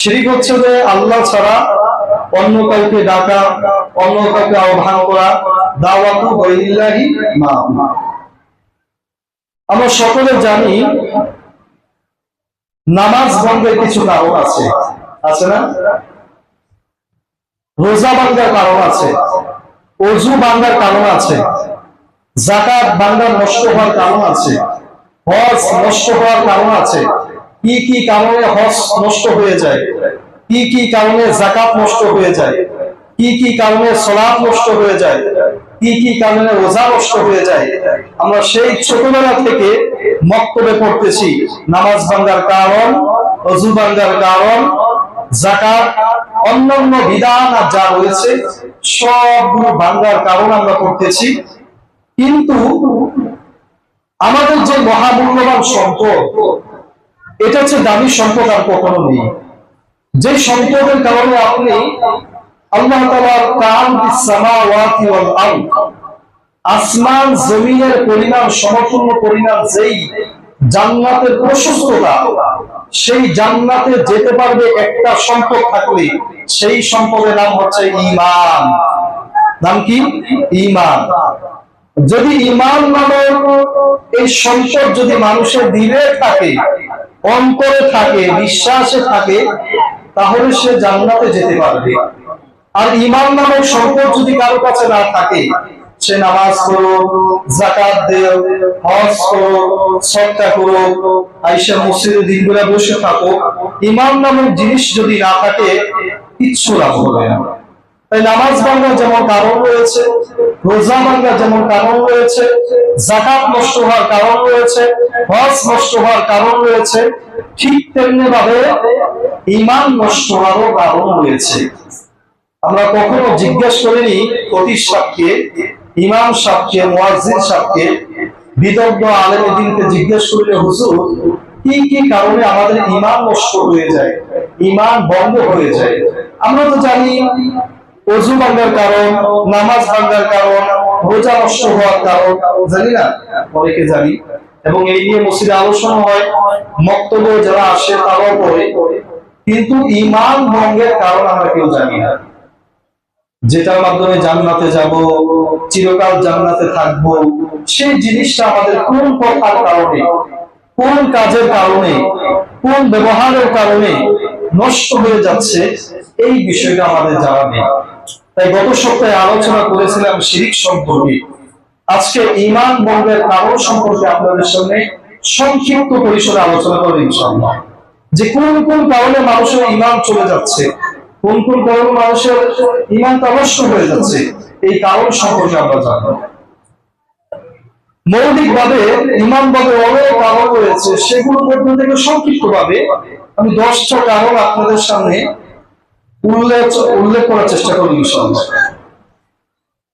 শিরক হচ্ছে যে আল্লাহ ছাড়া অন্য কাউকে ডাকা, অন্য কাউকে আহ্বান করা, দাওয়াতু গায়রিল্লাহি মা। আমরা সকলে জানি নামাজ ভঙ্গের কিছু কারণ আছে, আছে না? রোজা ভাঙ্গার কারণ আছে, ওযু ভাঙ্গার কারণ আছে, যাকাত ভাঙ্গার নষ্ট হওয়ার কারণ আছে, হজ নষ্ট হওয়ার কারণ আছে। কি কি কারণে হজ নষ্ট হয়ে যায়, কি কি কারণে যাকাত নষ্ট হয়ে যায়, কি কি কারণে সালাত নষ্ট হয়ে যায়, কি কি কারণে রোজা নষ্ট হয়ে যায়। আমরা সেই ছোটবেলা থেকে মক্তবে পড়তেছি নামাজ ভাঙ্গার কারণ, ওযু ভাঙ্গার কারণ, যাকাত, অন্যান্য বিধান যা রয়েছে সবগুলো ভাঙ্গার কারণ আমরা পড়তেছি। কিন্তু আমাদের যে মহামূল্যবান সম্পদ, এটা হচ্ছে দামি সম্পদ আর কখনো নেই। যে সম্পদের কারণে আপনি আল্লাহ তাআলার কাম ফিস সামাওয়াতি ওয়াল আরদ, আসমান জমিনের পরিমাণ সমতুল্য পরিমাণ যেই জান্নাতের প্রশস্ততা, সেই জান্নাতে যেতে পারবে একটা সম্পদ থাকলে সেই সম্পদের নাম হচ্ছে ঈমান। নাম কি? ঈমান। যদি ঈমান নামের এই সম্পদ যদি মানুষের দিলে থাকে, অন্তরে থাকে, বিশ্বাসে থাকে, তাহলে সে জান্নাতে যেতে পারবে। আর ঈমান নামের সম্পদ যদি কারো কাছে না থাকে, সে নামাজ করো, যাকাত দেও, হজ করো, সদকা করো, আয়েশা মসজিদে দিনগুলা বসে থাকো, ঈমান নামের জিনিস যদি না থাকে কিচ্ছু লাভ হবে না। তাই নামাজ ভাঙ্গার যেমন কারণ রয়েছে, রোজা ভাঙ্গার যেমন কারণ রয়েছে, যাকাত নষ্ট হওয়ার কারণ রয়েছে, হজ নষ্ট হওয়ার কারণ রয়েছে, ঠিক তেমনি ভাবে ঈমান নষ্ট হওয়ারও কারণ রয়েছে। আমরা কখনো জিজ্ঞেস করিনি খতিব সাহেবকে, ইমাম সাহেবকে, মুয়াজ্জিন সাহেবকে, বিদগ্ধ আলেম দ্বীনকে জিজ্ঞেস করলে, হুজুর কি কি কারণে আমাদের ঈমান নষ্ট হয়ে যায়, ঈমান ভঙ্গ হয়ে যায়? আমরা তো জানি ওযু ভাঙ্গার কারণ, নামাজ ভাঙ্গার কারণ, রোজা নষ্ট হওয়ার কারণ, জানি না? অনেকে জানি, এবং এই নিয়ে মসজিদে আলোচনা হয়, মক্তবে যারা আসে তারাও পড়ে। কিন্তু ঈমান ভঙ্গের কারণ আমরা কেউ জানি না, যেটার মাধ্যমে জান্নাতে যাব, চিরকাল জান্নাতে থাকব, সেই জিনিসটা আমাদের কোন কথার কারণে, কোন কাজের কারণে, কোন ব্যবহারের কারণে নষ্ট হয়ে যাচ্ছে, এই বিষয়টা আমাদের জানা নেই। তাই গত সপ্তাহে আলোচনা করেছিলাম শিরক সম্পর্কে। আজকে ঈমান ভঙ্গের কারণ সম্পর্কে আপনাদের সামনে সংক্ষিপ্ত পরিসরে আলোচনা করব ইনশাআল্লাহ, যে কোন কোন কারণে মানুষের ঈমান চলে যাচ্ছে, কোন কোন কারণে মানুষের ঈমানটা নষ্ট হয়ে যাচ্ছে, এই কারণ সম্পর্কে আমরা জানব। মৌলিকভাবে ঈমানভাবে অনেক কারণ রয়েছে, সেগুলোর মধ্যে থেকে সংক্ষিপ্তভাবে আমি 10টা কারণ আপনাদের সামনে উল্লেখ করার চেষ্টা করি ইনশাআল্লাহ।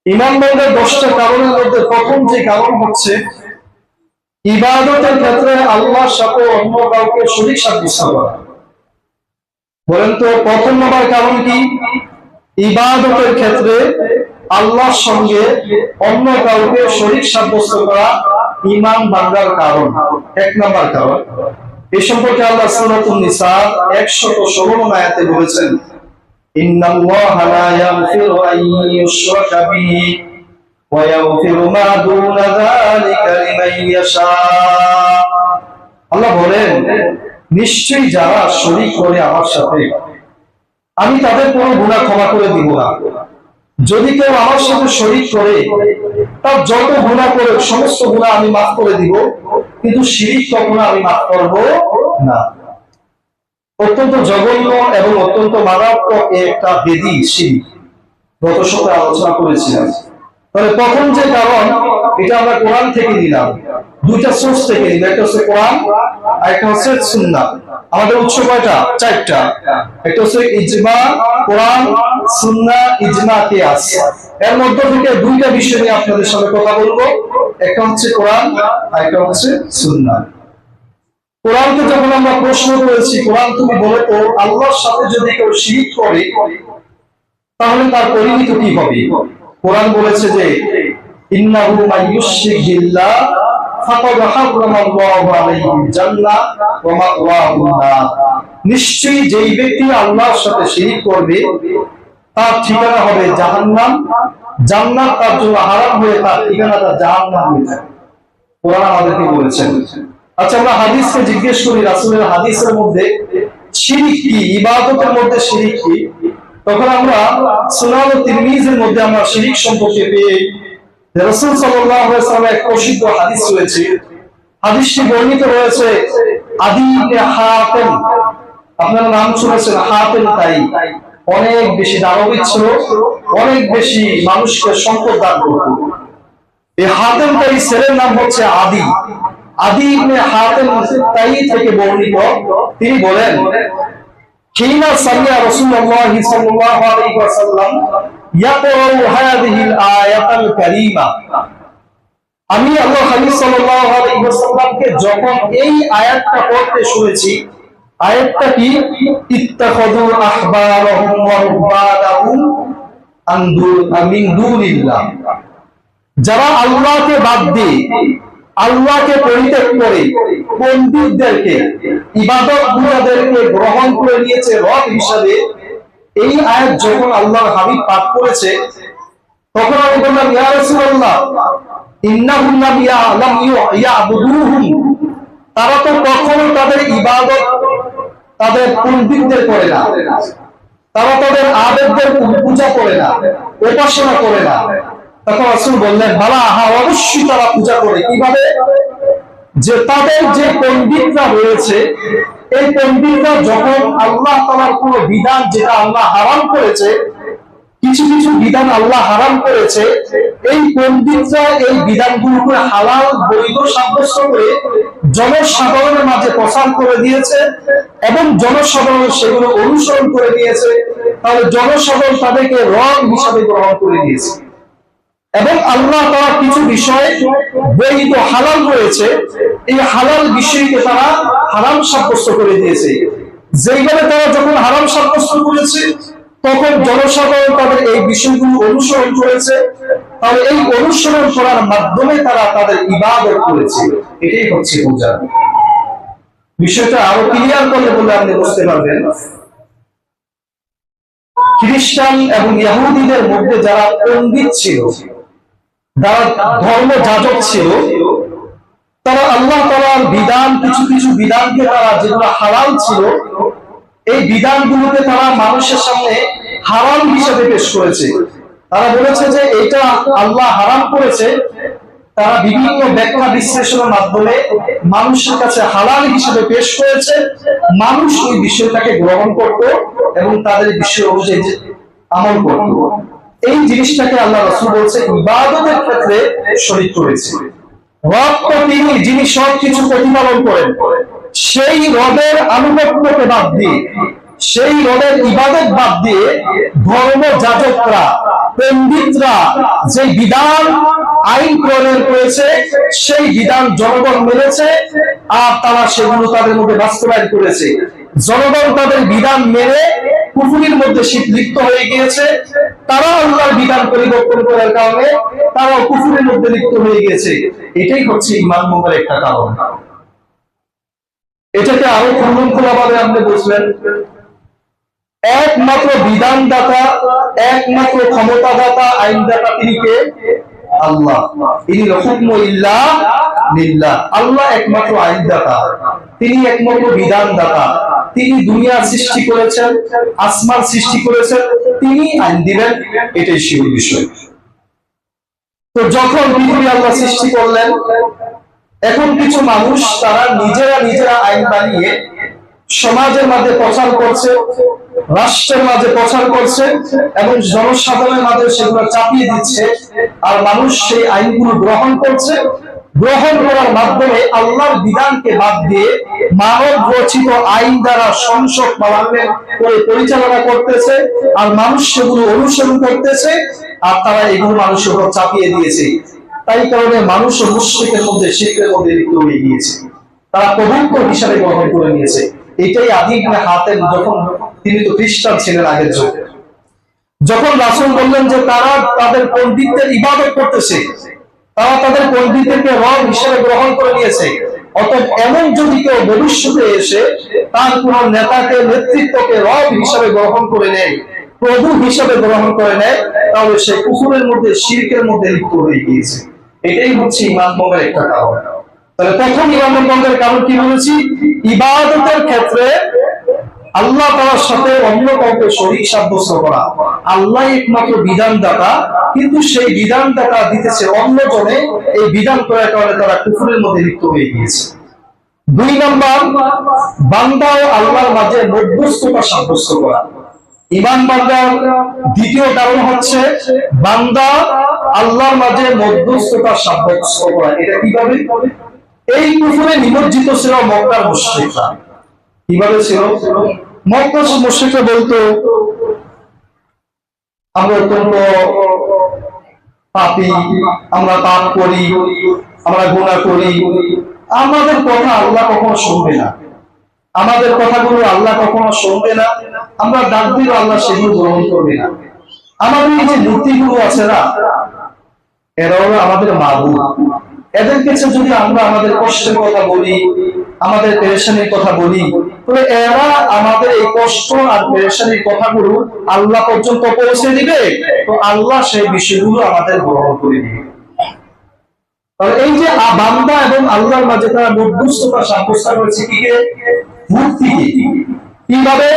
ঈমান ভঙ্গের 10টা কারণের মধ্যে প্রথম যে কারণ হচ্ছে ইবাদতের ক্ষেত্রে আল্লাহর সাথে অন্য কাউকে শরীক সাব্যস্ত করা। বলেন তো প্রথম নম্বর কারণ কি? ইবাদতের ক্ষেত্রে আল্লাহর সঙ্গে অন্য কাউকে শরীক সাব্যস্ত করা ঈমান ভাঙ্গার কারণ, 1 নম্বর কারণ। এই সম্পর্কে আল্লাহ সূরাতুন নিসা 116 আয়াতে বলেছেন, ইন্নাল্লাহা লা ইয়াগফিরু আন ইউশরাকা বিহি ওয়া ইয়াগফিরু মা দুনা যালিকা লিমান ইয়াশা। আল্লাহ বলেন, নিশ্চয়ই যারা শরীক করে আমার সাথে, আমি তাদের কোনো গুনাহ ক্ষমা করে দিব না। যদি কেউ আমার সাথে শরীক করে, তার যত গুনাহ করে সমস্ত গুনাহ আমি মাফ করে দিব, কিন্তু শিরক কখনো আমি মাফ করব না। অত্যন্ত জঘন্য এবং অত্যন্ত মারাত্মক একটা বেদী শিরক, গত সপ্তাহে আলোচনা করেছিলাম। তাহলে প্রথম যে কারণ, এটা আমরা কোরআন থেকে নিলাম, 2টা সোর্স থেকে নিলাম, একটা হচ্ছে কোরআন আর একটা হচ্ছে সুন্নাহ। আমাদের উৎস কয়টা? 4টা। একটা হচ্ছে ইজমা, কোরআন, সুন্নাহ, ইজমা, কিয়াস। এর মধ্যে থেকে 2টা বিষয় নিয়ে আপনাদের সামনে কথা বলবো, একটা হচ্ছে কোরআন আর একটা হচ্ছে সুন্নাহ। কোরআনকে যখন আমরা প্রশ্ন করেছি, কোরআন তুমি বলো তো আল্লাহর সাথে যদি কেউ শিরক করে তাহলে তার পরিণতি কি হবে? কোরআন বলেছে যে ইন্নাহু মাইয়ুশরিক বিল্লাহ ফাকাদ হারামাল্লাহু আলাইহিল জান্নাহ ওয়া মাওয়াহুন নার। নিশ্চয়ই যেই ব্যক্তি আল্লাহর সাথে শিরিক করবে তার ঠিকানা হবে জাহান্নাম, জান্নাত তার জন্য হারাম হয়ে তার ঠিকানা তার জাহান্নাম হয়ে যাবে। কোরআন আমাদেরকে বলেছেন। আচ্ছা, আমরা হাদিসকে জিজ্ঞেস করি রাসূলের হাদিসের মধ্যে শিরিক কি, ইবাদতের মধ্যে শিরিক কি? তখন আমরা সুনান তিরমিজির মধ্যে আমরা শিরিক সম্পর্কে পেয়ে রাসূল সাল্লাল্লাহু আলাইহি ওয়াসাল্লামের এক প্রসিদ্ধ হাদিস রয়েছে। হাদিসটি বর্ণিত রয়েছে আদি ইবনে হাতেম, আপনারা নাম শুনেছেন হাতেম তাই, অনেক বেশি দানবিক ছিল, অনেক বেশি মানুষকে সম্পদ দান করত। এই হাতেম তাই ছেলের নাম হচ্ছে আদি। আদি ইবনে হাতেম তাই থেকে বর্ণিত, তিনি বলেন হিনা সামিয়া রাসূলুল্লাহ সাল্লাল্লাহু আলাইহি ওয়াসাল্লাম ইয়াকরাউ হাযিহিল আয়াতাল কারীমা, আমি আল্লাহ হাবিব সাল্লাল্লাহু আলাইহি ওয়াসাল্লামকে যখন এই আয়াতটা পড়তে শুনেছি, আয়াতটা কি, ইত্তাখাযু আহবারহুম ওয়া রুহবানাহুম মিন দুনিল্লাহ, যারা আল্লাহকে বাদ দিয়ে, আল্লাহকে পরিত্যাগ করে পণ্ডিতদেরকে, ইবাদত গুলাদেরকে গ্রহণ করে নিয়েছে রব হিসাবে। এই আয়াত যখন আল্লাহর হাবিব পাঠ করেছে, তখন আমি বললাম ইয়া রাসূলুল্লাহ ইন্নাহুম লাম ইয়াবুদুহুম, তারা তো কখনো তাদের ইবাদত তাদের পণ্ডিতদের করে না, তারা তাদের আবেদদের পূজা করে না, উপাসনা করে না। তখন রাসূল বললেন বালা, হ্যাঁ অবশ্যই তারা পূজা করে। কিভাবে? যে তাদের যে পণ্ডিতরা রয়েছে, এই পণ্ডিতরা যখন আল্লাহ তাআলার কোনো বিধান, যেটা আল্লাহ হারাম করেছে, কিছু কিছু বিধান আল্লাহ হারাম করেছে, এই পণ্ডিতরা এই বিধানগুলোকে হালাল বৈধ সাব্যস্ত করে জনসাধারণের মাঝে প্রচার করে দিয়েছে এবং জনসাধারণ সেগুলো অনুসরণ করে দিয়েছে। তাহলে জনসাধারণ তাদেরকে রব হিসাবে গ্রহণ করে দিয়েছে এবং আল্লাহ তাআলা কিছু বিষয় বৈধ হালাল রয়েছে, এই হালাল বিষয়কে তারা হারাম সাব্যস্ত করে দিয়েছে। যেইভাবে তারা যখন হারাম সাব্যস্ত করেছে, তখন জনসাধারণ তাদের এই বিষয়গুলো অনুসরণ করেছে। তাহলে এই অনুসরণ করার মাধ্যমে তারা তাদের ইবাদত করেছে। এটাই হচ্ছে পূজা। বিষয়টা আরো ক্লিয়ার করলে বলে আপনি বুঝতে পারবেন, খ্রিস্টান এবং ইহুদিদের মধ্যে যারা পণ্ডিত ছিল, যারা ধর্ম যাজক ছিল, তারা আল্লাহ তাআলার বিধান, কিছু কিছু বিধানকে তারা, যেগুলো হালাল ছিল, এই বিধানগুলোকে তারা মানুষের সামনে হারাম হিসেবে পেশ করেছে। তারা বলেছে যে এটা আল্লাহ হারাম করেছে। তারা বিভিন্ন ব্যাখ্যা বিশ্লেষণের মাধ্যমে মানুষের কাছে হালাল হিসেবে পেশ করেছে। মানুষ ওই বিষয়টাকে গ্রহণ করত এবং তাদের বিষয় অনুযায়ী আমল করত। এই জিনিসটাকে আল্লাহ রাসূল বলছে ইবাদতের ক্ষেত্রে শরীক করেছে। রব তো তিনি, যিনি সবকিছু প্রতিপালন করেন, সেই রবের আনুগত্যকে বাদ দিয়ে, সেই রবের ইবাদত বাদ দিয়ে ধর্ম যাজকরা, পণ্ডিতরা যে বিধান আইন প্রণয়ন করেছে, সেই বিধান জনগণ মেনেছে আর তারা সেগুলো তাদের মধ্যে বাস্তবায়ন করেছে। জনগণ তাদের বিধান মেনে কুফরির মধ্যে লিপ্ত হয়ে গিয়েছে। তারা আল্লাহর বিধান পরিবর্তন করার কারণে তারা কুফরির মধ্যে লিপ্ত হয়ে গিয়েছে। এটাই হচ্ছে ঈমান ভাঙার একটা কারণ। এটাকে আরো খণ্ডনখোলাভাবে আপনি বুঝলেন, একমাত্র বিধানদাতা, একমাত্র ক্ষমতাদাতা, আইনদাতা তিনি কে? আল্লাহ। ইনিল হুকমু ইল্লা লিল্লাহ। আল্লাহ একমাত্র আইনদাতা, তিনি একমাত্র বিধানদাতা। তিনি দুনিয়া সৃষ্টি করেছেন, আসমান সৃষ্টি করেছেন, তিনি আইন দিবেন। এটাই সেই বিষয়। তো যখন পৃথিবী আল্লাহ সৃষ্টি করলেন, এখন কিছু মানুষ তারা নিজেরা আইন বানিয়ে সমাজের মাঝে প্রচার করছে, রাষ্ট্রের মাঝে প্রচার করছে এবং জনসাধারণের মাঝে সেগুলো চাপিয়ে দিচ্ছে। আর মানুষ সেই আইনগুলো গ্রহণ করছে। গ্রহণ করার মাধ্যমে আল্লাহর বিধানকে বাদ দিয়ে মানব রচিত আইন দ্বারা সংসদ পার্লামেন্ট করে পরিচালনা করতেছে আর মানুষ সেগুলো অনুসরণ করতেছে আর তারা এগুলো মানুষের উপর চাপিয়ে দিয়েছে। তাই কারণে মানুষ ও মুশরিকের মধ্যে, শিরকের মধ্যে লিপ্ত হয়ে গিয়েছে। তারা প্রভুত্ব হিসাবে গ্রহণ করে নিয়েছে। এটাই আদি ইবনে হাতেম, যখন তিনি তো খ্রিস্টান ছিলেন আগের যুগে, যখন রাসূল বললেন যে তারা তাদের পণ্ডিতদের ইবাদত করতেছে, তারা তাদের পণ্ডিতদেরকে রব হিসেবে গ্রহণ করে নিয়েছে, অতএব এমন যদি কেউ ভবিষ্যতে এসে তার কোন নেতাকে নেতৃত্বকে রব হিসাবে গ্রহণ করে নেয়, প্রভু হিসাবে গ্রহণ করে নেয়, তাহলে সে কুফরের মধ্যে, শিরকের মধ্যে লিপ্ত হয়ে গিয়েছে। এটাই হচ্ছে ঈমান ভঙ্গের একটা কারণ। তাহলে প্রথম ঈমান ভঙ্গের কারণ কি বলেছি? ইবাদতের ক্ষেত্রে আল্লাহ তাআলার সাথে অন্য কাউকে শরীক সাব্যস্ত করা। আল্লাহ একমাত্র বিধানদাতা, কিন্তু সেই বিধানদাতা দিতেছে অন্যজনে, এই বিধান করার কারণে তারা কুফরের মধ্যে লিপ্ত হয়ে গিয়েছে। 2 নম্বর, বান্দা ও আল্লাহর মাঝে মধ্যস্থতা সাব্যস্ত করা। ঈমান বান্দার দ্বিতীয় কারণ হচ্ছে বান্দা আল্লাহর মাঝে মধ্যস্থতা সাব্যস্ত করা। এটা কিভাবে? এই কুফরে নিমজ্জিত ছিল মক্কার মুশরিকরা। কিভাবে ছিল? মক্কার মুশরিকরা বলতো, আমরা অত্যন্ত পাপী, আমরা পাপ করি, আমরা গুনাহ করি, আমাদের কথা আল্লাহ কখনো শুনবে না, আমাদের কথাগুলো আল্লাহ কখনো শুনবে না, আমরা ডাক দিলে আল্লাহ সেগুলো গ্রহণ করবে না। আমাদের এই যে মূর্তিগুলো আছে না, এরা হলো আমাদের মাবুদ। এদের কাছে যদি আমরা আমাদের কষ্টের কথা বলি, আমাদের পেরেশানির কথা বলি, তাহলে এরা আমাদের এই কষ্ট আর পেরেশানির কথাগুলো আল্লাহ পর্যন্ত পৌঁছে দিবে, তো আল্লাহ সেই বিষয়গুলো আমাদের গ্রহণ করে দিবে। এই যে বান্দা এবং আল্লাহর মাঝে তারা মধ্যস্থতা সাব্যস্ত করেছে কি? মূর্তিকে। কিভাবে?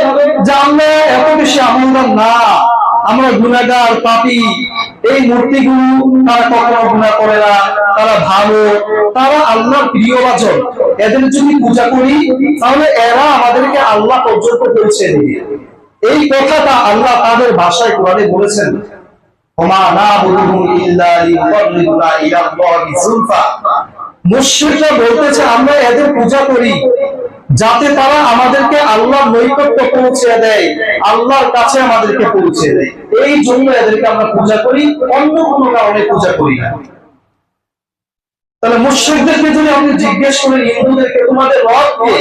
যে আমরা এত বেশি আমলদার না, আমরা গুনাহগার, পাপী, এই মূর্তিগুলো তারা কখনো গুনাহ করে না, তারা ভালো, তারা আল্লাহর প্রিয়ভাজন, এদের যদি পূজা করি তাহলে এরা আমাদেরকে আল্লাহ পর্যন্ত পৌঁছে দিবে। এই কথাটা আল্লাহ তাদের ভাষায় কোরআনে বলেছেন, মুশরিকরা বলতেছে আমরা এদের পূজা করি যাতে তারা আমাদেরকে আল্লাহর নৈকট্য পৌঁছে দেয়, আল্লাহর কাছে আমাদেরকে পৌঁছে দেয়, এই জন্য এদেরকে আমরা পূজা করি, অন্য কোনো কারণে পূজা করি না। তাহলে মুশরিকদেরকে যদি আপনি জিজ্ঞেস করেন, হিন্দুদেরকে তোমাদের রব কে,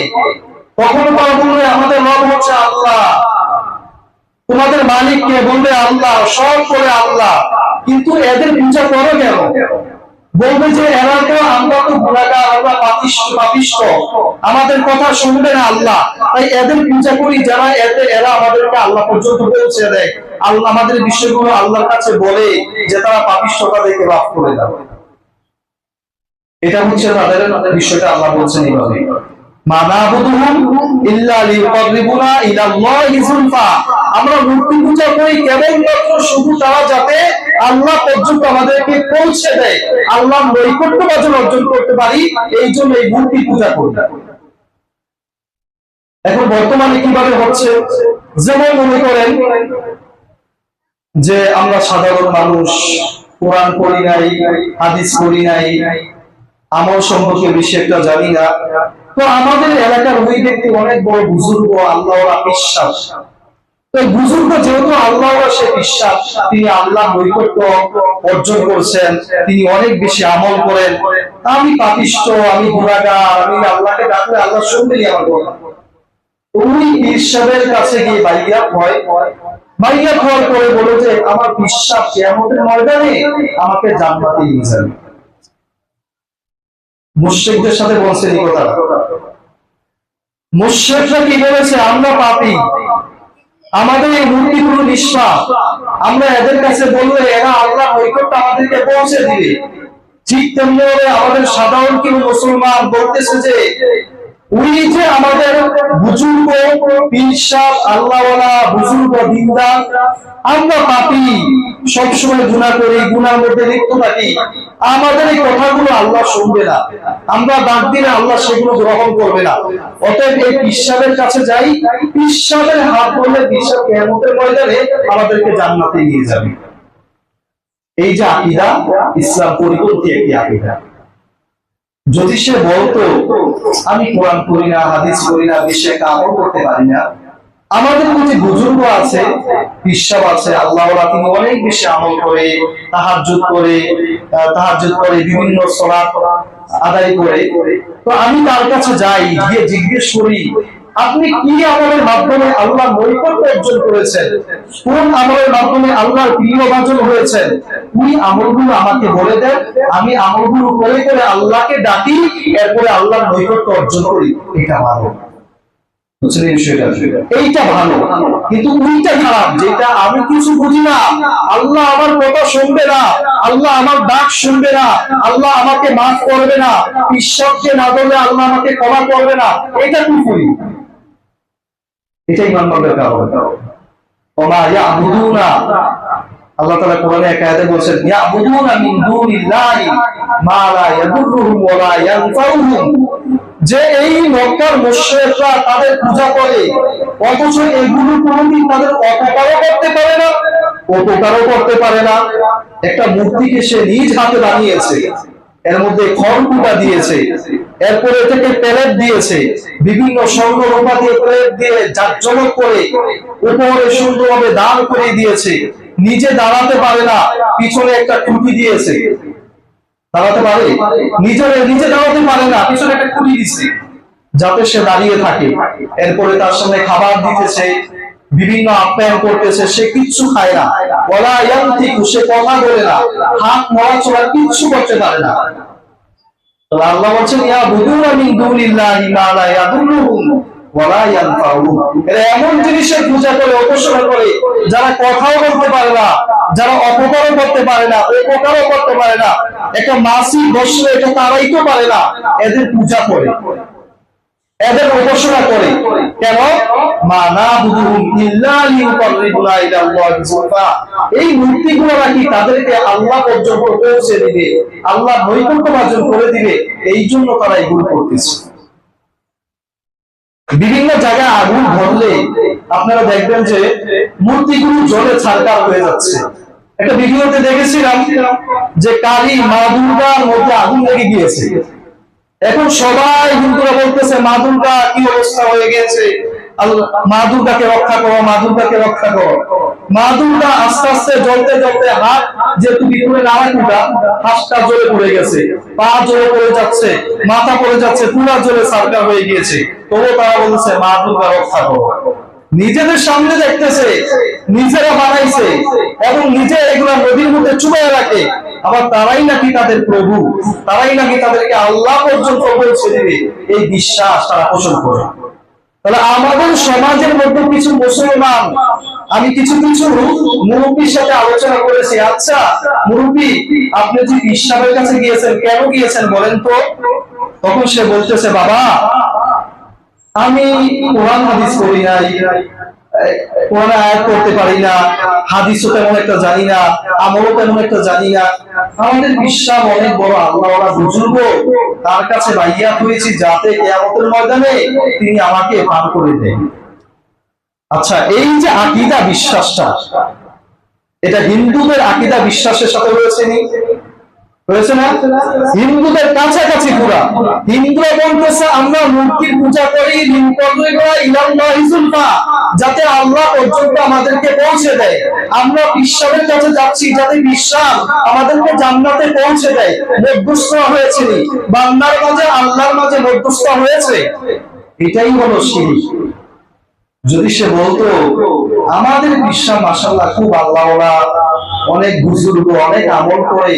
কখনো তারা বলবে আমাদের রব হচ্ছে আল্লাহ। তোমাদের মালিক কে, বলবে আল্লাহ, সব করে আল্লাহ। কিন্তু এদের পূজা করো কেন? বলবে যে এরা তো, আমরা তো গুনাহগার, আমরা পাপিষ্ঠ, আমাদের কথা শুনবে না আল্লাহ, তাই এদের পূজা করি, যারা এরা আমাদেরকে আল্লাহ পর্যন্ত পৌঁছে দেয়, আল্লাহ আমাদের বিষয়গুলো আল্লাহর কাছে বলে যে তারা পাপিষ্ঠ, তাদেরকে মাফ করে দাও। এটা হচ্ছে তাদের বিষয়টা। আল্লাহ বলছেন এইভাবে, আমরা মূর্তি পূজা করি কেবলমাত্র শুধু তারা যাতে আল্লাহ পর্যন্ত আমাদেরকে পৌঁছে দেয়, আল্লাহর নৈকট্য অর্জন করতে পারি, এই জন্য এই মূর্তি পূজা করি। এখন বর্তমানে কিভাবে হচ্ছে? যেমন মনে করেন যে আমরা সাধারণ মানুষ, কোরআন পড়ি নাই, হাদিস পড়ি নাই, আমল সম্পর্কে বেশি একটা জানি না, তো আমাদের এলাকার ওই ব্যক্তি অনেক বড় বুজুর্গ, আল্লাহওয়ালা, বিশ্বাস। তো বুজুর্গ যেহেতু আল্লাহওয়ালা, সে বিশ্বাস, তিনি আল্লাহ নৈকট্য অর্জন করছেন, তিনি অনেক বেশি আমল করেন, আমি পাপিষ্ঠ, আমি গুনাহগার, আমি আল্লাহকে ডাকলে আল্লাহ শুনবেই আমার কথা। উনি পীর সাহেবের কাছে গিয়ে বাইয়াত হওয়ার পরে বলে যে আমার বিশ্বাস কিয়ামতের ময়দানে আমাকে জান্নাতে নিয়ে যাবে। মুশরিকদের সাথে বলছেন এই কথা। মুশরিকরা কি বলেছে? আমরা পাপী, আমাদের এই মূর্তিগুলো নিষ্পাপ, আমরা এদের কাছে বললে এরা আল্লাহ নৈকট্য আমাদেরকে পৌঁছে দিবে। ঠিক তেমনি আমাদের সাধারণ কিছু মুসলমান বলতেছে যে উনি যে আমাদের বুজুর্গ, পীর সাহেব, আল্লাহওয়ালা, বুজুর্গ, দিনদার, আমরা পাপী, সবসময় গুনাহ করি, গুনার মধ্যে লিপ্ত থাকি, আমাদের এই কথাগুলো আল্লাহ শুনবে না, আমরা ডাক দিলে আল্লাহ সেগুলো গ্রহণ করবে না। অতএব এই পীর সাহেবের কাছে যাই, পীর সাহেবের হাত ধরলে পীর সাহেব কিয়ামতের ময়দানে আমাদেরকে জান্নাতে নিয়ে যাবে। এই যে আকীদা, ইসলাম পরিপন্থী একটি আকীদা। যদি সে বলতো আমি কোরআন পড়ি না, হাদিস পড়ি না, বেশি আমল করতে পারি না, আমাদের যে বুজুর্গ আছে, পীর সাহেব আছে, আল্লাহওয়ালা, তিনি অনেক বেশি আমল করে, তাহাজ্জুদ করে, বিভিন্ন সালাত আদায় করে, তো আমি তার কাছে যাই, গিয়ে জিজ্ঞেস করি আপনি কি আমলের মাধ্যমে আল্লাহর নৈকট্য অর্জন করেছেন, কোন আমলের মাধ্যমে আল্লাহর প্রিয়ভাজন হয়েছেন, ওই আমলগুলো আমাকে বলে দেন, আমি আমলগুলো করে করে আল্লাহকে ডাকি, এরপরে আল্লাহর নৈকট্য অর্জন করি। এটা ভালো, বুঝলেন বিষয়টা? এইটা ভালো, কিন্তু ওইটা খারাপ, যেটা আমি কিছু বুঝি না, আল্লাহ আমার কথা শুনবে না, আল্লাহ আমার ডাক শুনবে না, আল্লাহ আমাকে মাফ করবে না, ঈশ্বরকে না বললে আল্লাহ আমাকে ক্ষমা করবে না, এটা কুফরি। এটাই মানবের কারণ। ওমা ইয়াবুদুনা, আল্লাহ তাআলা কোরআনে এক আয়াতে বলেছেন, ইয়াবুদুনা মিন দুনিল্লাহি মা লা ইয়াদুররুহুম ওয়া লা ইয়ানফাউহুম, যে এই মক্কার মুশরিকরা তাদের পূজা করে, অথচ এগুলো কোনোদিন তাদের অপকারও করতে পারে না, উপকারও করতে পারে না। একটা মূর্তিকে সে নিজ হাতে বানিয়েছে, এর মধ্যে খড়কুটা দিয়েছে, এরপরে থেকে প্লেট দিয়েছে, বিভিন্ন স্বর্ণ রূপা দিয়ে প্লেট দিয়ে জাঁকজমক করে উপরে সুন্দরভাবে দান করে দিয়েছে, নিজে দাঁড়াতে পারে না, পিছনে একটা খুঁটি দিয়েছে, দাঁড়াতে পারে, নিজে দাঁড়াতে পারে না, পিছনে একটা খুঁটি দিয়েছে যাতে সে দাঁড়িয়ে থাকে। এরপরে তার সামনে খাবার দিতেছে, বিভিন্ন আপ্যায়ন করতেছে, সে কিচ্ছু খায় না, ওয়ালা ইয়ানতিকু, সে কথা বলে না, হাত নড়াচড়া কিচ্ছু করতে পারে না। আল্লাহ বলছেন, ইয়াবুদুনা মিন দুনিল্লাহি মা লা ইয়াদুররুহুম ওয়া লা ইয়ানফাউহুম, এরা এমন জিনিসের পূজা করে, উপাসনা করে, যারা কথাও বলতে পারে না, যারা অপকারও করতে পারে না, উপকারও করতে পারে না, একটা মাসি বসলে এটা তারাইতে পারে না, এদের পূজা করে, এদের উপাসনা করে। কেন? মা নাবুদুহুম ইল্লা লিয়ুকাররিবুনা ইলাল্লাহি যুলফা, এই মূর্তিগুলো নাকি তাদেরকে আল্লাহ পর্যন্ত পৌঁছে দিবে, আল্লাহ নৈকট্য অর্জন করে দিবে, এই জন্য তারা এগুলো করতেছে। বিভিন্ন জায়গায় আগুন ধরলে আপনারা দেখবেন যে মূর্তিগুলো জ্বলে ছারখার হয়ে যাচ্ছে। একটা ভিডিওতে দেখেছিলাম যে কালী মা দুর্গার মধ্যে আগুন লেগে গিয়েছে। এখন সবাই হিন্দুরা বলতেছে মা দুর্গা কি অবস্থা হয়ে গেছে, মা দুর্গাকে রক্ষা করো, মা দুর্গাকে রক্ষা করো। মা দুর্গা আস্তে আস্তে জ্বলতে জ্বলতে হাত যেহেতু বিপুরে নাড়াকুটা, হাতটা জ্বলে পড়ে গেছে, পা জ্বলে পড়ে যাচ্ছে, মাথা পড়ে যাচ্ছে, পুরা জ্বলে সারকার হয়ে গিয়েছে, তবুও তারা বলছে মা দুর্গা রক্ষা করো। নিজেদের সামনে দেখতেছে, নিজেরা বানাইছে এবং নিজে এগুলা নদীর মধ্যে চুবাইয়া রাখে, আবার তারাই নাকি তাদের প্রভু, তারাই নাকি তাদেরকে আল্লাহ পর্যন্ত পৌঁছে দিবে, এই বিশ্বাস তারা পোষণ করে। তাহলে আমাদের সমাজের মধ্যে কিছু মুসলমান, আমি কিছু মুরব্বীর সাথে আলোচনা করেছি, আচ্ছা মুরব্বী আপনি যে ইসলামের কাছে গিয়েছেন, কেন গিয়েছেন বলেন তো? তখন সে বলতেছে, বাবা আমি কোরআন হাদিস পড়ি নাই, কোরআন আয়াত করতে পারি না, হাদিসও তেমন একটা জানি না, আমলও তেমন একটা জানি না, আমাদের বিশ্বাস অনেক বড় আল্লাহওয়ালা বুজুর্গ, তার কাছে বাইয়াত হয়েছি যাতে কিয়ামতের ময়দানে তিনি আমাকে পার করে দেন। আচ্ছা, এই যে আকীদা বিশ্বাসটা, এটা হিন্দুদের আকীদা বিশ্বাসের সাথে রয়েছে নি? হয়েছে না? হিন্দুদের কাছাকাছি পুরা। হিন্দুরা বলতেছে আমরা মূর্তির পূজা করি, যাতে আল্লাহ পর্যন্ত আমাদেরকে পৌঁছে দেয়। আমরা ঈশ্বরের কাছে যাচ্ছি যাতে ঈশ্বর আমাদেরকে জান্নাতে পৌঁছে দেয়। মধ্যস্থ হয়েছে, বান্দার মাঝে আল্লাহর মাঝে মধ্যস্থ হয়েছে, এটাই হলো শিরক। যদি সে বলতো আমাদের বিশ্বাস মাশাআল্লাহ খুব আল্লাহওয়ালা, অনেক বুজুর্গ, অনেক আমল করে,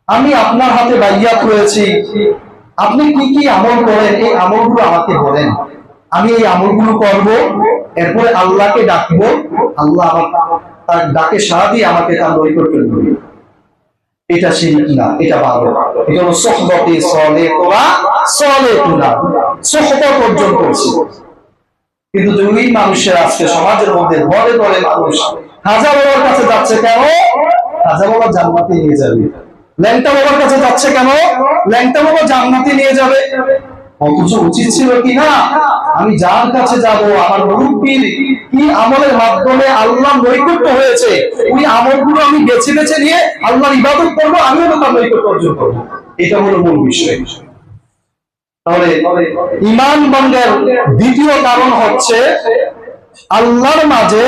আমি আপনার হাতে বাইয়াত হয়েছি, আপনি কি কি আমল করেন, এই আমলগুলো আমাকে বলেন, আমি এই আমলগুলো করব, এরপরে আল্লাহকে ডাকবো, আল্লাহ তার ডাকে সাড়া দিয়ে আমাকে তার নৈকট্য করবে, এটা শিরক না, এটা ভালো। এটা হলো সুহবতে সালেহা, সালেহুনা, সুহবত অর্জন করছি। কিন্তু দুই মানুষের আজকে সমাজের মধ্যে ঘরে ঘরে মানুষ খাজা বাবার কাছে যাচ্ছে, কেন? খাজা বাবা জান্নাতে নিয়ে যাবে। ল্যাংটা বাবার কাছে যাচ্ছে, কেন? ল্যাংটা বাবা জান্নাতে নিয়ে যাবে। অথচ উচিত ছিল কি না, আমি যার কাছে যাব, আমার মুরব্বির কি আমলের মাধ্যমে আল্লাহ নৈকট্য হয়েছে, ওই আমলগুলো আমি বেছে বেছে নিয়ে আল্লাহর ইবাদত করবো, আমিও তার নৈকট্য অর্জন করবো। এটা হলো মূল বিষয়। তাহলে ঈমান ভঙ্গের দ্বিতীয় কারণ হচ্ছে আল্লাহর মাঝে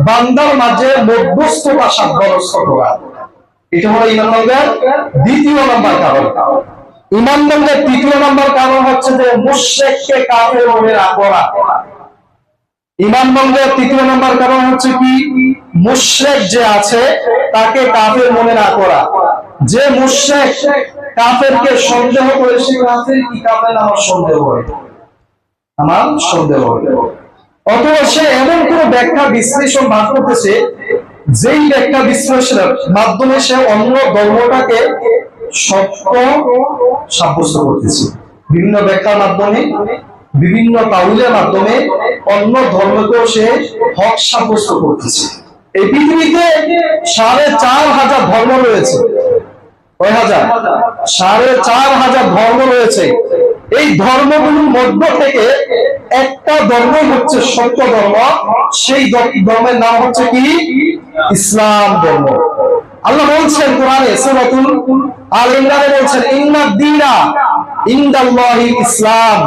বান্দার মাঝে মধ্যস্থতা সাব্যস্ত করা। এটা হলো ঈমান ভঙ্গের দ্বিতীয় নম্বর কারণ। ঈমান ভঙ্গের তৃতীয় নম্বর কারণ হচ্ছে যে মুশরিককে কাফের মনে না করা। ঈমান ভঙ্গের তৃতীয় নম্বর কারণ হচ্ছে কি, মুশরিক যে আছে তাকে কাফের মনে না করা। যে মুশরিক কাফেরকে সন্দেহ করে, সে কাফের কি কাফের আমার সন্দেহ হয়, আমার সন্দেহ হয়। অথবা সে এমন কোন ব্যাখ্যা বিশ্লেষণ বার করতেছে, যেই ব্যাখ্যা বিশ্লেষণের মাধ্যমে সে অন্য ধর্মটাকে সত্য সাব্যস্ত করতেছে। বিভিন্ন ব্যাখ্যার মাধ্যমে, বিভিন্ন তাউলের মাধ্যমে অন্য ধর্মকেও সে হক সাব্যস্ত করতেছে। এই পৃথিবীতে ৪,৫০০ ধর্ম রয়েছে। কয় হাজার? ৪,৫০০ ধর্ম রয়েছে। এই ধর্মগুলোর মধ্য থেকে একটা ধর্ম হচ্ছে সত্য ধর্ম, সেই ধর্মের নাম হচ্ছে কি? ইসলাম ধর্ম। আল্লাহ বলছেন কোরআনে সূরাতুল আল ইমরানে বলছেন, ইন্নাদ দীনা ইনদাল্লাহিল ইসলাম,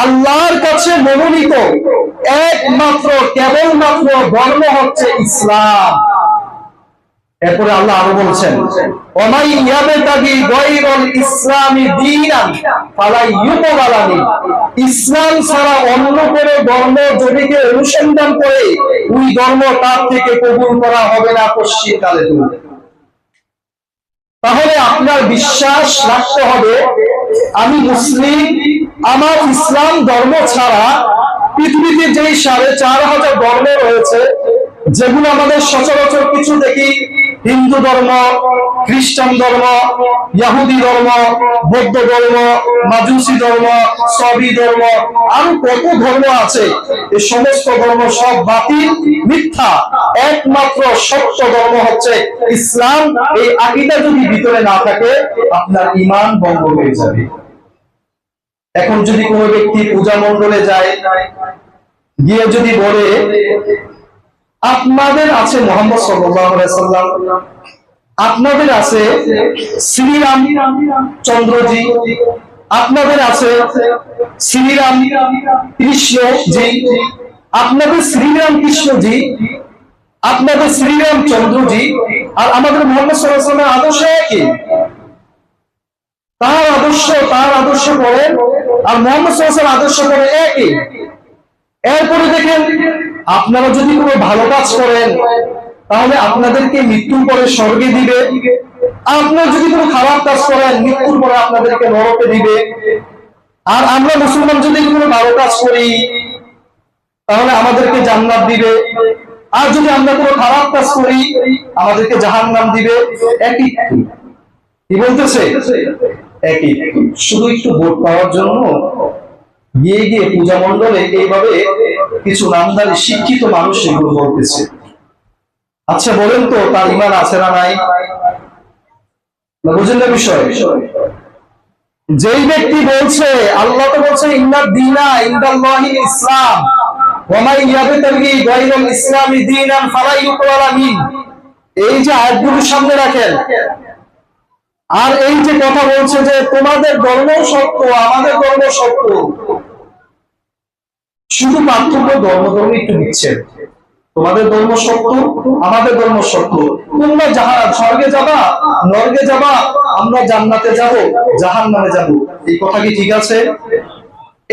আল্লাহর কাছে মনোনীত একমাত্র কেবলমাত্র ধর্ম হচ্ছে ইসলাম। এরপরে আল্লাহ আরো বলছেন, ওমাই ইয়াবতাগি গায়রাল ইসলামি দীনান ফালা ইউকবালা মিন, ইসলাম ছাড়া অন্য কোনো ধর্ম যদি কেউ অনুসন্ধান করে, ওই ধর্ম তার থেকে কবুল করা হবে না পশ্চিমকালে। তাহলে আপনার বিশ্বাস রাখতে হবে, আমি মুসলিম, আমার ইসলাম ধর্ম ছাড়া পৃথিবীতে যেই ৪,৫০০ ধর্ম রয়েছে, যেগুলো আমাদের সচরাচর কিছু দেখি, হিন্দু ধর্ম, খ্রিস্টান ধর্ম, ইহুদি ধর্ম, বৌদ্ধ ধর্ম, মাজুসি ধর্ম, সবি ধর্ম, আরো কত ধর্ম আছে, এই সমস্ত ধর্ম সব বাতিল, মিথ্যা। একমাত্র সত্য ধর্ম হচ্ছে ইসলাম। এই আকীদা যদি ভিতরে না থাকে, আপনার ঈমান ভঙ্গ হয়ে যাবে। এখন যদি কোনো ব্যক্তি পূজা মণ্ডলে যায়, গিয়ে যদি বলে আপনাদের আছে মুহাম্মদ সাল্লাল্লাহু আলাইহি সাল্লাম, আপনাদের আছে শ্রীরাম চন্দ্রজি, আপনাদের আছে শ্রীরাম কৃষ্ণজি, আপনাদের শ্রীরাম কৃষ্ণজি, আপনাদের শ্রীরাম চন্দ্রজি, আর আমাদের মুহাম্মদ সাল্লাল্লাহু আলাইহি সাল্লামের আদর্শ একই। তার আদর্শ করেন আর মুহাম্মদ সাল্লাল্লাহু আলাইহি সাল্লামের আদর্শ করে একই। এরপরে দেখেন, আপনারা যদি কোনো ভালো কাজ করেন, তাহলে আপনাদেরকে মৃত্যুর পরে স্বর্গে দিবে। আপনারা যদি কোনো খারাপ কাজ করেন, মৃত্যুর পরে আপনাদেরকে নরকে দিবে। আর আমরা মুসলমান যদি কোনো ভালো কাজ করি, তাহলে আমাদেরকে জান্নাত দিবে। আর যদি আমরা কোনো খারাপ কাজ করি, আমাদেরকে জাহান্নাম দিবে। একই। কি বলতেছে? একই। শুধু একটু ভোট পাওয়ার জন্য গিয়ে গিয়ে পূজা মণ্ডলে এইভাবে কিছু নামধারী শিক্ষিত মানুষ এগুলো বলতেছে। আচ্ছা বলেন তো, তার ঈমান আছে না নাই? বুঝেন না বিষয়? যেই ব্যক্তি বলছে, আল্লাহ তো বলছে ইন্নাদ দীনা ইনদাল্লাহিল ইসলাম ওয়া মান ইয়াবতাগি গায়রাল ইসলামি দীনান ফালা ইউকবালা মিন, এই যে আয়াতগুলো সামনে রাখেন, আর এই যে কথা বলছে যে তোমাদের ধর্ম সত্য, আমাদের ধর্ম সত্য, শুধু পার্থক্য ধর্ম একটু দিচ্ছেন। তোমাদের ধর্ম সত্য, আমাদের ধর্ম সত্য। তোমরা স্বর্গে যাবা, নরকে যাবা, আমরা জান্নাতে যাব, জাহান্নামে যাব। এই কথা কি ঠিক আছে?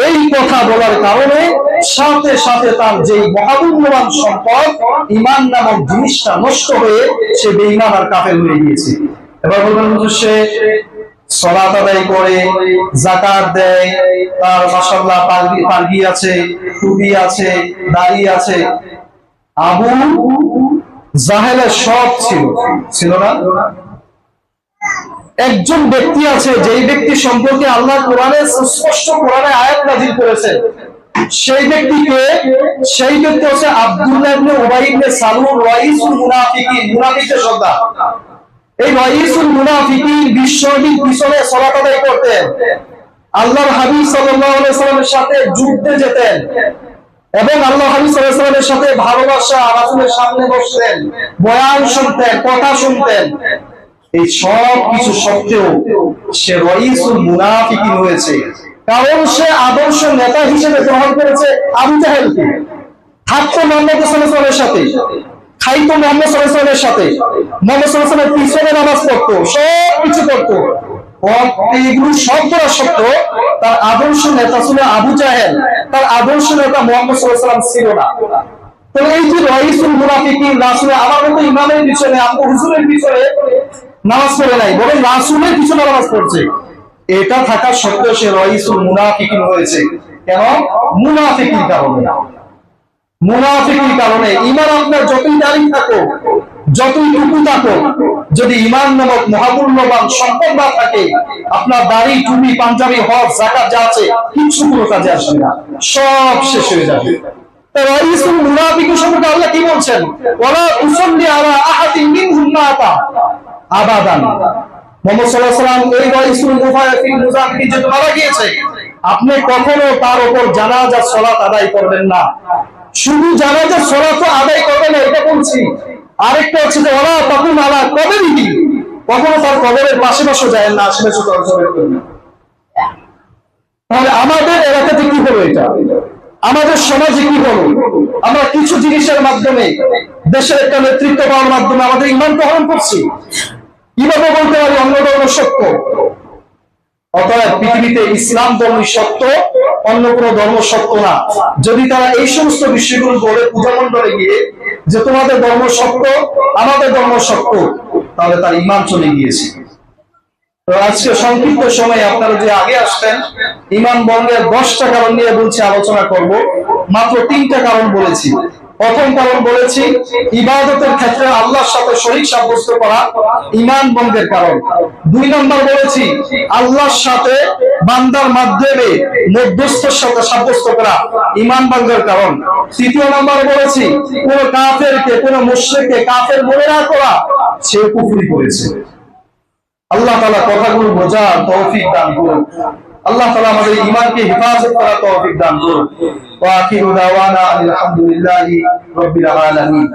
এই কথা বলার কারণে সাথে সাথে তার যে মহামূল্যবান সম্পদ ঈমান নামক জিনিসটা নষ্ট হয়ে সে বেঈমান আর কাফের হয়ে গিয়েছে। এবার বলবেন হুজুর, সে সালাত আদায় করে, যাকাত দেয়, তার মাশাআল্লাহ পাগড়ি আছে, টুপি আছে, দাড়ি আছে। আবু জাহেলের সব ছিল না? একজন ব্যক্তি আছে, যেই ব্যক্তি সম্পর্কে আল্লাহ কোরআনে স্পষ্ট কোরআনে আয়াত নাযিল করেছেন। সেই ব্যক্তি হচ্ছে আব্দুল্লাহ ইবনে উবাই ইবনে সালুল, রাইসুল মুনাফিকিন, মুনাফিকদের সর্দার। এই রাইসুল মুনাফিকিন বিশ্বনবীর পিছনে সালাত আদায় করতেন, আল্লাহর হাবিব সাল্লাল্লাহু আলাইহি সাল্লামের সাথে যুদ্ধে যেতেন, এবং আল্লাহ হাবিব সাল্লাল্লাহু আলাইহি সাল্লামের সাথে ভালোবাসা, রাসূলের সামনে বসতেন, বয়ান শুনতেন, কথা শুনতেন। এই সব কিছু সত্ত্বেও সে রাইসুল মুনাফিকিন হয়েছে, কারণ সে আদর্শ নেতা হিসেবে গ্রহণ করেছে আবু জাহেলকে। থাকতো মুহাম্মদ সাল্লাল্লাহু আলাইহি সাথে, খাইতো মুহাম্মদ সাল্লাল্লাহু আলাইহি সাথে, মুহাম্মদ সাল্লাল্লাহু আলাইহি পিছনে নামাজ পড়তো, সব কিছু করতো। এগুলো সব করা সত্ত্বেও তার আদর্শ নেতা ছিল আবু জাহেল, তার আদর্শ নেতা মুহাম্মদ সাল্লাল্লাহু আলাইহি ওয়াসাল্লাম ছিল না। তো এই যে রাইসুল মুনাফিকিন, রাসূল আমার মতো ইমামের পিছনে, আবু হুজুরের পিছনে নামাজ পড়ে নাই, বরং রাসূলের পিছনে নামাজ পড়ছে, এটা থাকা সত্ত্বেও সে রাইসুল মুনাফিকিন হয়েছে। কেন? মুনাফিকির কারণে। মুনাফিকির কারণে। ঈমান আপনার যতই দাঁড়িয়ে থাকো, যতই টুপি থাকো, যদি ঈমান নামক মহামূল্যবান সম্পদ না থাকে, আপনার দাড়ি, টুপি, পাঞ্জাবি, হজ, যাকাত যা আছে কিছু কোনো কাজে আসবে না, সব শেষ হয়ে যাবে। রাইসুল মুনাফিকিন সম্পর্কে আল্লাহ কি বলছেন? ওয়ালা তুসাল্লি আলা আহাদিন মিনহুম মাতা আবাদান। মুহাম্মদ সাল্লাল্লাহু আলাইহি ওয়াসাল্লাম এই রাইসুল মুনাফিকিন যে মারা গিয়েছে, আপনি কখনো তার উপর জানাজা সালাত আদায় করবেন না। শুধু জানাজা সালাত আদায় করবেন না এটা বলছি, আরেকটা হচ্ছে যে ওয়ালা তাকুম আলা কবরিহি, কখনো তার কবরের পাশে বসে যায় না, আশেপাশে করবেন না। তাহলে আমাদের এলাকাতে কি হলো? এটা আমাদের সমাজে কি হলো? আমরা কিছু জিনিসের মাধ্যমে, দেশের একটা নেতৃত্ব পাওয়ার মাধ্যমে আমাদের ঈমানকে হরণ করছি। কিভাবে বলতে পারি অন্য ধর্ম সত্য? অতএব পৃথিবীতে ইসলাম ধর্মই সত্য, অন্য কোনো ধর্ম সত্য না। যদি তারা এই সমস্ত বিষয়গুলো বলে পূজা মণ্ডলে গিয়ে যে তোমাদের ধর্ম সত্য, আমাদের ধর্ম সত্য, তাহলে তার ঈমান চলে গিয়েছে। তো আজকে সংক্ষিপ্ত সময়ে আপনারা যে আগে আসতেন, ঈমান ভঙ্গের 10টা কারণ নিয়ে বলছি আলোচনা করব। মাত্র 3টা কারণ বলেছি। প্রথম কারণ বলেছি ইবাদতের ক্ষেত্রে আল্লাহর সাথে শরীক সাব্যস্ত করা ঈমান ভঙ্গের কারণ। 2 নম্বর বলেছি আল্লাহর সাথে বান্দার মাধ্যমে মধ্যস্থের সাথে সাব্যস্ত করা ঈমান ভঙ্গের কারণ। 3য় নম্বর বলেছি কোন কাফেরকে, কোন মুশরিককে কাফের মনে না করা, সে কুফরি করেছে। আল্লাহ তাআলা কথাগুলো বোঝার তৌফিক দান করুন। আল্লাহ তাআলা আমাদের ঈমানকে হেফাজত করার তৌফিক দান করুন। ওয়া আখিরু দাওয়ানা আলহামদুলিল্লাহি রাব্বিল আলামিন।